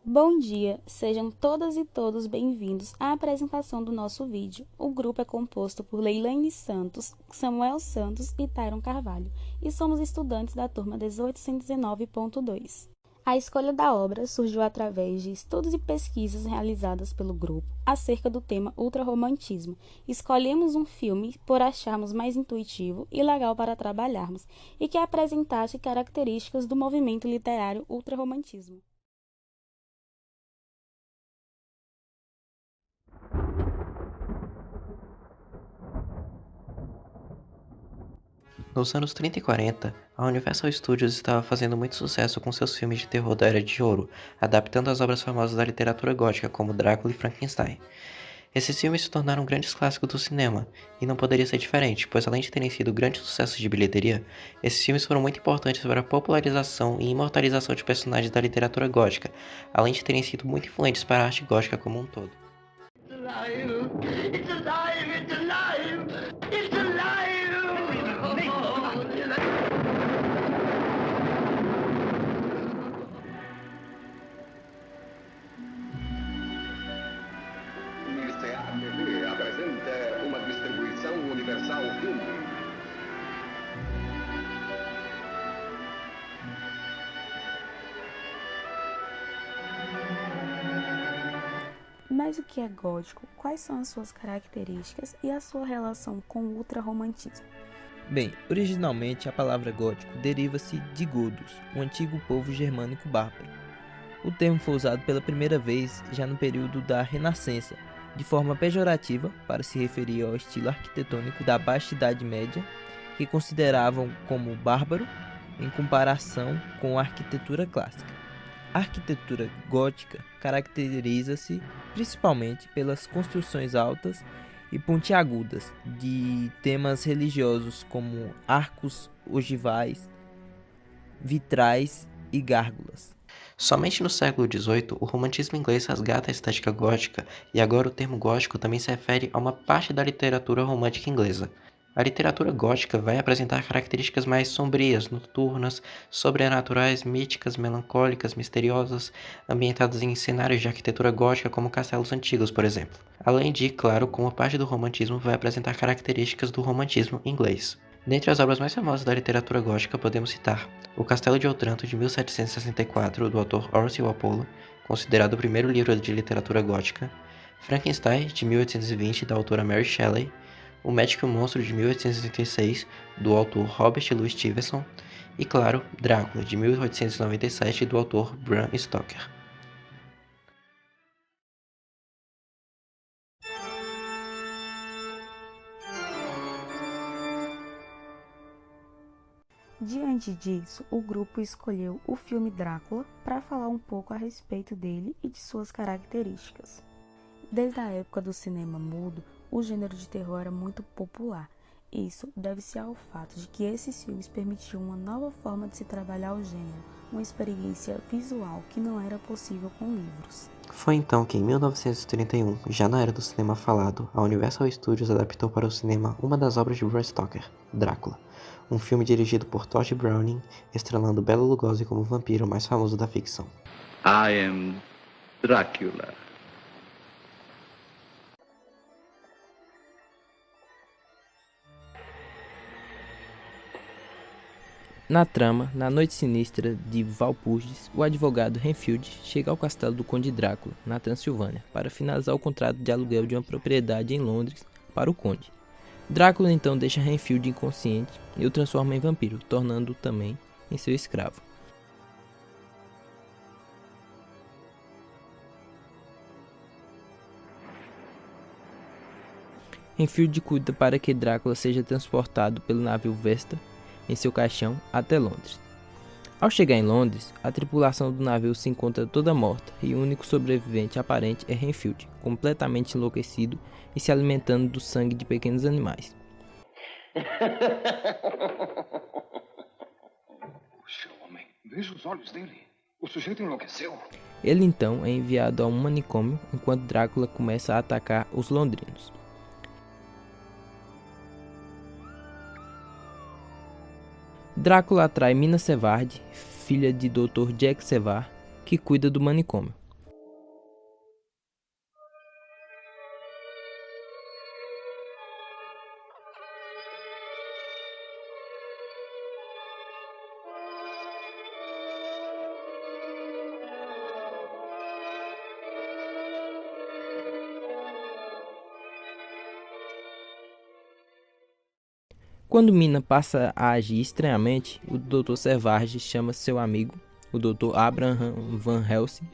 Bom dia, sejam todas e todos bem-vindos à apresentação do nosso vídeo. O grupo é composto por Leilane Santos, Samuel Santos e Tyron Carvalho, e somos estudantes da turma 1819.2. A escolha da obra surgiu através de estudos e pesquisas realizadas pelo grupo acerca do tema ultrarromantismo. Escolhemos um filme por acharmos mais intuitivo e legal para trabalharmos, e que apresentasse características do movimento literário ultrarromantismo. Nos anos 30 e 40, a Universal Studios estava fazendo muito sucesso com seus filmes de terror da Era de Ouro, adaptando as obras famosas da literatura gótica como Drácula e Frankenstein. Esses filmes se tornaram grandes clássicos do cinema, e não poderia ser diferente, pois além de terem sido grandes sucessos de bilheteria, esses filmes foram muito importantes para a popularização e imortalização de personagens da literatura gótica, além de terem sido muito influentes para a arte gótica como um todo. Alive! It's alive! It's alive! It's alive! ICA-TV apresenta uma distribuição Universal Filme. Mas o que é gótico? Quais são as suas características e a sua relação com o ultrarromantismo? Bem, originalmente a palavra gótico deriva-se de godos, um antigo povo germânico bárbaro. O termo foi usado pela primeira vez já no período da Renascença, de forma pejorativa para se referir ao estilo arquitetônico da Baixa Idade Média, que consideravam como bárbaro em comparação com a arquitetura clássica. A arquitetura gótica caracteriza-se principalmente pelas construções altas e pontiagudas de temas religiosos como arcos ogivais, vitrais e gárgulas. Somente no século XVIII, o romantismo inglês resgata a estética gótica, e agora o termo gótico também se refere a uma parte da literatura romântica inglesa. A literatura gótica vai apresentar características mais sombrias, noturnas, sobrenaturais, míticas, melancólicas, misteriosas, ambientadas em cenários de arquitetura gótica como castelos antigos, por exemplo. Além de, claro, como parte do romantismo vai apresentar características do romantismo inglês. Dentre as obras mais famosas da literatura gótica podemos citar O Castelo de Otranto, de 1764, do autor Horace Walpole, considerado o primeiro livro de literatura gótica, Frankenstein, de 1820, da autora Mary Shelley, O Médico e o Monstro, de 1886, do autor Robert Louis Stevenson, e, claro, Drácula, de 1897, do autor Bram Stoker. Diante disso, o grupo escolheu o filme Drácula para falar um pouco a respeito dele e de suas características. Desde a época do cinema mudo, o gênero de terror era muito popular. Isso deve-se ao fato de que esses filmes permitiam uma nova forma de se trabalhar o gênero, uma experiência visual que não era possível com livros. Foi então que, em 1931, já na era do cinema falado, a Universal Studios adaptou para o cinema uma das obras de Bram Stoker, Drácula, um filme dirigido por Todd Browning, estrelando Bela Lugosi como o vampiro mais famoso da ficção. I am Dracula. Na trama, na noite sinistra de Walpurgis, o advogado Renfield chega ao castelo do Conde Drácula, na Transilvânia, para finalizar o contrato de aluguel de uma propriedade em Londres para o conde. Drácula então deixa Renfield inconsciente e o transforma em vampiro, tornando-o também em seu escravo. Renfield cuida para que Drácula seja transportado pelo navio Vesta em seu caixão até Londres. Ao chegar em Londres, a tripulação do navio se encontra toda morta e o único sobrevivente aparente é Renfield, completamente enlouquecido e se alimentando do sangue de pequenos animais. Puxa, homem, veja os olhos dele. O sujeito enlouqueceu. Ele então é enviado a um manicômio enquanto Drácula começa a atacar os londrinos. Drácula atrai Mina Sevard, filha de Dr. Jack Sevard, que cuida do manicômio. Quando Mina passa a agir estranhamente, o Dr. Servage chama seu amigo, o Dr. Abraham Van Helsing,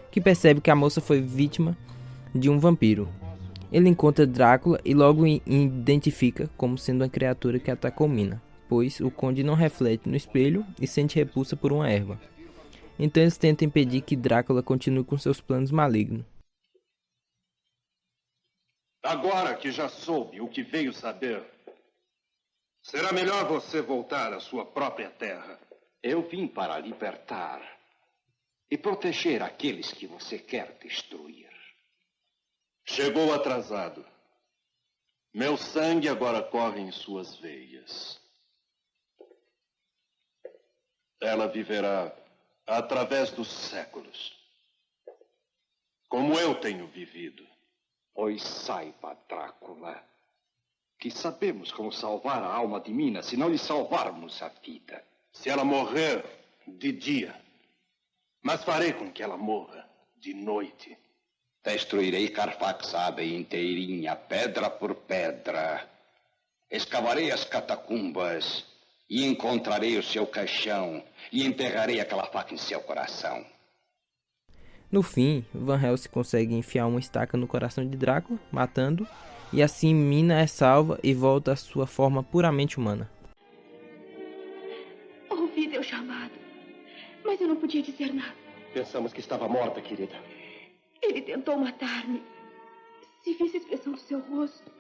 que percebe que a moça foi vítima de um vampiro. Ele encontra Drácula e logo identifica como sendo a criatura que atacou Mina, pois o conde não reflete no espelho e sente repulsa por uma erva. Então eles tentam impedir que Drácula continue com seus planos malignos. Agora que já soube o que veio saber, será melhor você voltar à sua própria terra. Eu vim para libertar e proteger aqueles que você quer destruir. Chegou atrasado. Meu sangue agora corre em suas veias. Ela viverá através dos séculos, como eu tenho vivido. Pois saiba, Drácula, que sabemos como salvar a alma de Mina se não lhe salvarmos a vida. Se ela morrer de dia, mas farei com que ela morra de noite. Destruirei Carfaxada inteirinha, pedra por pedra. Escavarei as catacumbas e encontrarei o seu caixão e enterrarei aquela faca em seu coração. No fim, Van Helsing consegue enfiar uma estaca no coração de Drácula, matando, e assim Mina é salva e volta à sua forma puramente humana. Ouvi teu chamado, mas eu não podia dizer nada. Pensamos que estava morta, querida. Ele tentou matar-me. Se visse a expressão do seu rosto.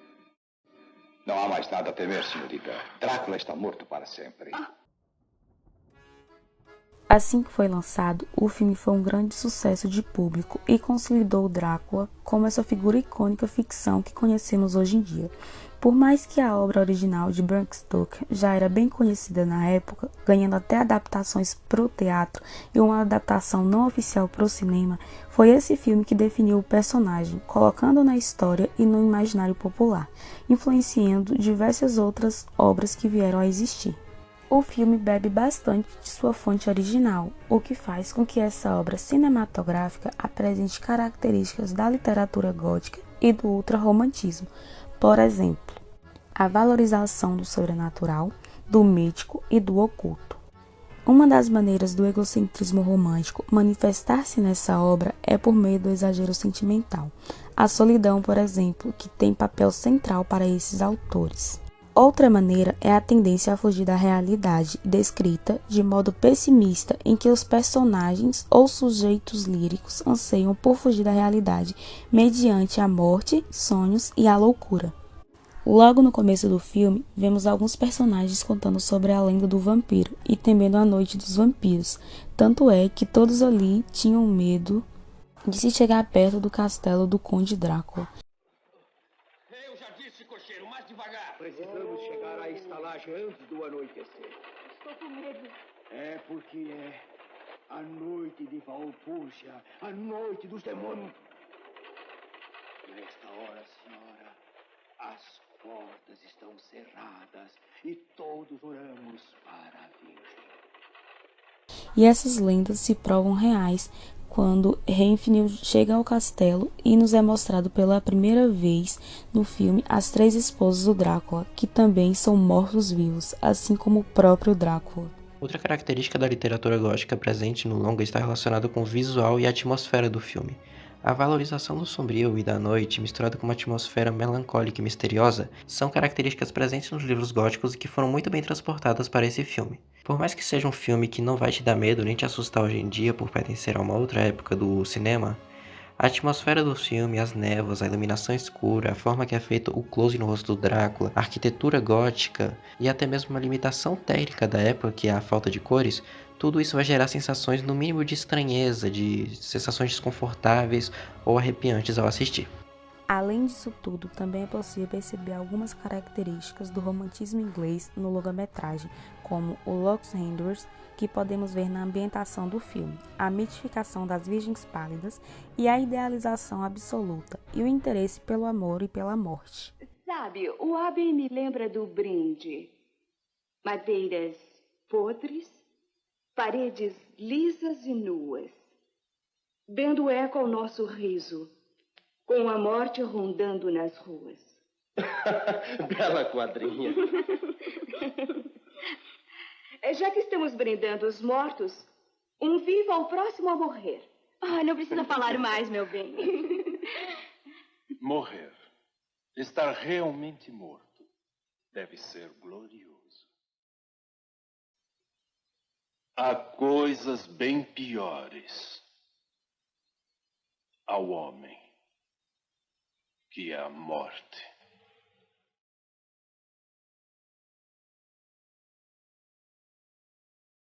Não há mais nada a temer, senhorita. Drácula está morto para sempre. Assim que foi lançado, o filme foi um grande sucesso de público e consolidou Drácula como essa figura icônica ficção que conhecemos hoje em dia. Por mais que a obra original de Bram Stoker já era bem conhecida na época, ganhando até adaptações para o teatro e uma adaptação não oficial para o cinema, foi esse filme que definiu o personagem, colocando na história e no imaginário popular, influenciando diversas outras obras que vieram a existir. O filme bebe bastante de sua fonte original, o que faz com que essa obra cinematográfica apresente características da literatura gótica e do ultrarromantismo. Por exemplo, a valorização do sobrenatural, do mítico e do oculto. Uma das maneiras do egocentrismo romântico manifestar-se nessa obra é por meio do exagero sentimental. A solidão, por exemplo, que tem papel central para esses autores. Outra maneira é a tendência a fugir da realidade, descrita de modo pessimista, em que os personagens ou sujeitos líricos anseiam por fugir da realidade mediante a morte, sonhos e a loucura. Logo no começo do filme, vemos alguns personagens contando sobre a lenda do vampiro e temendo a noite dos vampiros. Tanto é que todos ali tinham medo de se chegar perto do castelo do Conde Drácula. Eu já disse, cocheiro, mais devagar. Precisamos chegar à estalagem antes do anoitecer. Estou com medo. É porque é a noite de Valpurgia, a noite dos demônios. Nesta hora, senhora, as portas estão cerradas e todos oramos para a Virgem. E essas lendas se provam reais quando Renfield chega ao castelo e nos é mostrado pela primeira vez no filme as 3 esposas do Drácula, que também são mortos-vivos, assim como o próprio Drácula. Outra característica da literatura gótica presente no longa está relacionada com o visual e a atmosfera do filme. A valorização do sombrio e da noite, misturada com uma atmosfera melancólica e misteriosa, são características presentes nos livros góticos e que foram muito bem transportadas para esse filme. Por mais que seja um filme que não vai te dar medo nem te assustar hoje em dia por pertencer a uma outra época do cinema, a atmosfera do filme, as névoas, a iluminação escura, a forma que é feito o close no rosto do Drácula, a arquitetura gótica e até mesmo uma limitação técnica da época, que é a falta de cores, tudo isso vai gerar sensações no mínimo de estranheza, de sensações desconfortáveis ou arrepiantes ao assistir. Além disso tudo, também é possível perceber algumas características do romantismo inglês no longa-metragem, como o Lux Henders, que podemos ver na ambientação do filme, a mitificação das virgens pálidas e a idealização absoluta, e o interesse pelo amor e pela morte. Sabe, o Abbey me lembra do brinde. Madeiras podres, paredes lisas e nuas, dando eco ao nosso riso, com a morte rondando nas ruas. Bela quadrinha. Já que estamos brindando os mortos, um vivo ao próximo a morrer. Não precisa falar mais, meu bem. Morrer. Estar realmente morto deve ser glorioso. Há coisas bem piores ao homem que é a morte.